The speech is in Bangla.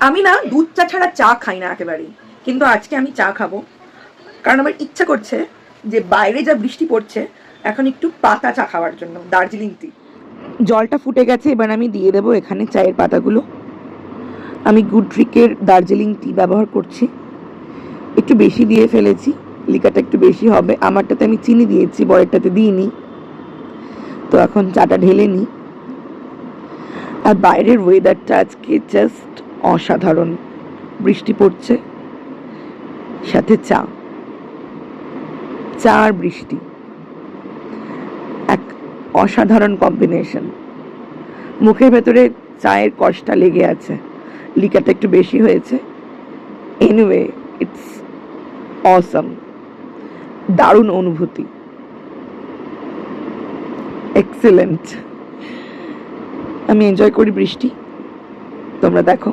আমি না দুধ চা ছাড়া চা খাই না একেবারেই, কিন্তু আজকে আমি চা খাবো কারণ আমার ইচ্ছা করছে যে বাইরে যা বৃষ্টি পড়ছে এখন একটু পাতা চা খাওয়ার জন্য, দার্জিলিং টি। জলটা ফুটে গেছে, এবার আমি দিয়ে দেবো এখানে চায়ের পাতাগুলো। আমি গুডরিকের দার্জিলিং টি ব্যবহার করছি, একটু বেশি দিয়ে ফেলেছি, লিকাটা একটু বেশি হবে। আমারটাতে আমি চিনি দিয়েছি, বড়েরটাতে দিইনি। তো এখন চাটা ঢেলে নিই। আর বাইরের ওয়েদারটা আজকে জাস্ট অসাধারণ, বৃষ্টি পড়ছে, সাথে চা, চা আর বৃষ্টি, এক অসাধারণ কম্বিনেশন। মুখের ভেতরে চায়ের কষটা লেগে আছে, লিকাটা একটু বেশি হয়েছে। এনিওয়ে, ইটস অসম, দারুণ অনুভূতি, এক্সেলেন্ট। আমি এনজয় করি বৃষ্টি, তোমরা দেখো।